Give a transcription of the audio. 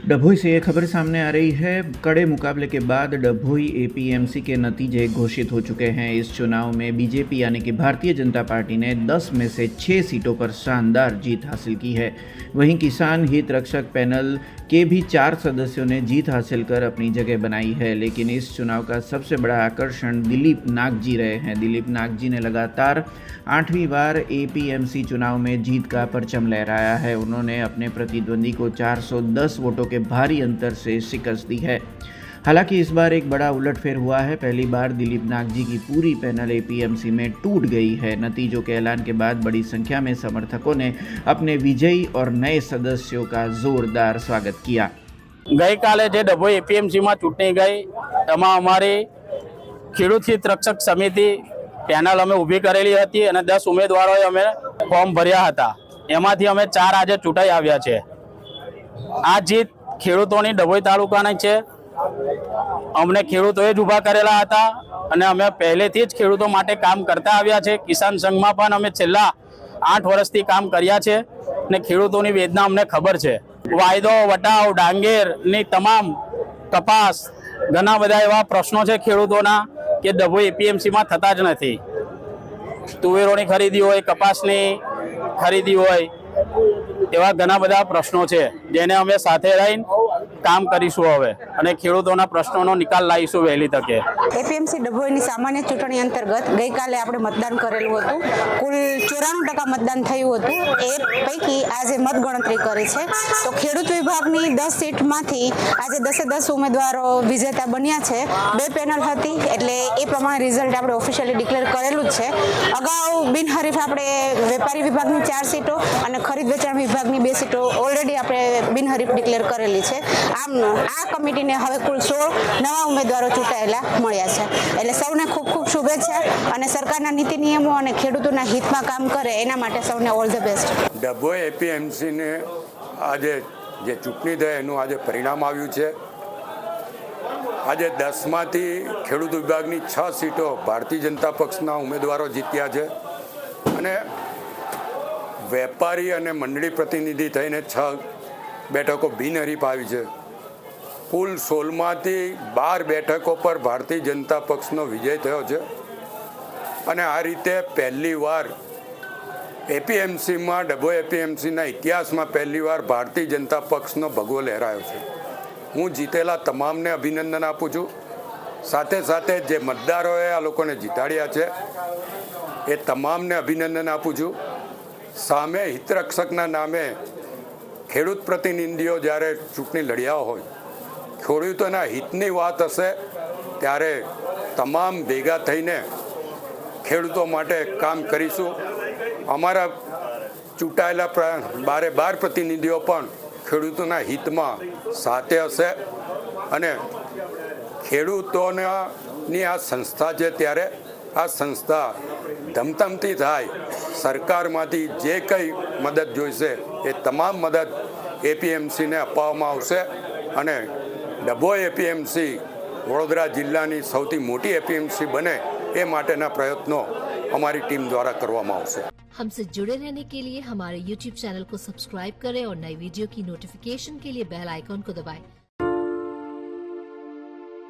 डभोई से ये खबर सामने आ रही है। कड़े मुकाबले के बाद डभोई एपीएमसी के नतीजे घोषित हो चुके हैं। इस चुनाव में बीजेपी यानी कि भारतीय जनता पार्टी ने 10 में से 6 सीटों पर शानदार जीत हासिल की है। वहीं किसान हित रक्षक पैनल के भी 4 सदस्यों ने जीत हासिल कर अपनी जगह बनाई है। लेकिन इस चुनाव का सबसे बड़ा आकर्षण दिलीप नाग जी रहे हैं। दिलीप नाग जी ने लगातार 8वीं बार एपीएमसी चुनाव में जीत का परचम लहराया है। उन्होंने अपने प्रतिद्वंदी को 410 वोटों के भारी अंतर से शिकस्त दी है। हालांकि इस बार एक बड़ा उलटफेर हुआ है। पहली बार दिलीप नाग जी की पूरी पैनल एपीएमसी में टूट गई है। नतीजों के ऐलान के बाद बड़ी संख्या में समर्थकों ने अपने विजयी और नए सदस्यों का जोरदार स्वागत किया। गई काले जे डभोई एपीएमसी में चूंटणी गई एमां अमारी खेडूत हित रक्षक समिति पेनल अमे ऊभी करेली हती अने 10 उम्मीदवारोए अमे फॉर्म भर्या हता। एमांथी अमे 4 आज चूंटाई आव्या छे। आ जीत खेडूतोनी डभोई तालुकानी छे। अमने खेडूतोए ज ऊभा करेला हता अने अमे पहेलेथी ज खेडूतो माटे काम करता आव्या छे। किसान संघमां पण अमे छेल्ला 8 वर्षथी काम कर्या छे अने खेडूतोनी वेदना अमने खबर छे। वायदो वटाव डांगेरनी तमाम कपास घणा बधा एवा प्रश्नो छे खेडूतोना के डभोई एपीएमसी में थता ज नथी। तुवेरोनी खरीदी होय, कपासनी खरीदी होय, एवा घणा बधा प्रश्नो छे जेने अमे साथे रहीने काम करीशुं हवे अने खेडूतोना प्रश्नोनो निकाल लावीशुं वहेली तके। एपीएमसी डभोईनी सामान्य चूंटणी अंतर्गत गई काले आपणे मतदान करेलुं हतुं। कुल 94% मतदान थयुं हतुं। ए पैकी आजे मतगणतरी करी छे तो खेडूत विभागनी 10 सीटमांथी आजे 10 उम्मीदवारो विजेता बन्या छे। 2 पेनल हती एटले ए प्रमाणे रिजल्ट आपणे ऑफिशियली डिक्लेर करेलुं ज छे। अगाऊ बिनहरीफ आपणे वेपारी विभागनी 4 सीटो अने खरीद वेचाण विभागनी 2 सीटो ऑलरेडी आपणे बिनहरीफ डिक्लेर करेली छे। आम आ कमिटीने हवे कुल 16 नवा उम्मीदवारो चूंटायेला मळ्या छे। એટલે સૌને ખૂબ ખૂબ શુભેચ્છા અને સરકારના નીતિ નિયમો અને ખેડૂતોના હિતમાં કામ કરે એના માટે સૌને ઓલ ધ બેસ્ટ। ડભોઈ એપીએમસીને આજે જે ચૂંટણી થઈ એનું આજે પરિણામ આવ્યું છે। આજે 10માંથી ખેડૂત વિભાગની 6 સીટો ભારતીય જનતા પક્ષના ઉમેદવારો જીત્યા છે અને વેપારી અને મંડળી પ્રતિનિધિ થઈને 6 બેઠકો બિનહરીફ આવી છે। કુલ 16માંથી 12 બેઠકો પર ભારતીય જનતા પક્ષનો વિજય થયો છે અને આ રીતે પહેલીવાર એપીએમસીમાં ડભોઈ એપીએમસીના ઇતિહાસમાં પહેલીવાર ભારતીય જનતા પક્ષનો ભગવો લહેરાયો છે। હું જીતેલા તમામને અભિનંદન આપું છું। સાથે સાથે જે મતદારોએ આ લોકોને જીતાડ્યા છે એ તમામને અભિનંદન આપું છું। સામે હિતરક્ષકના નામે ખેડૂત પ્રતિનિધિઓ જ્યારે ચૂંટણી લડ્યા હોય, ખેડૂતોના હિતની વાત હશે ત્યારે તમામ ભેગા થઈને ખેડૂતો માટે કામ કરીશું। અમારા ચૂંટાયેલા 12 પ્રતિનિધિઓ પણ ખેડૂતોના હિતમાં સાથે હશે અને ખેડૂતોની આ સંસ્થા છે ત્યારે આ સંસ્થા ધમધમતી થાય। સરકારમાંથી જે કંઈ મદદ જોઈશે એ તમામ મદદ એપીએમસીને અપાવવામાં આવશે અને ડભોઈ એપીએમસી વડોદરા જિલ્લાની સૌથી મોટી એપીએમસી બને એ માટેના પ્રયત્નો हमारी टीम द्वारा करवामा आवशे। हमसे जुड़े रहने के लिए हमारे YouTube चैनल को सब्सक्राइब करें और नई वीडियो की नोटिफिकेशन के लिए बेल आइकॉन को दबाएं।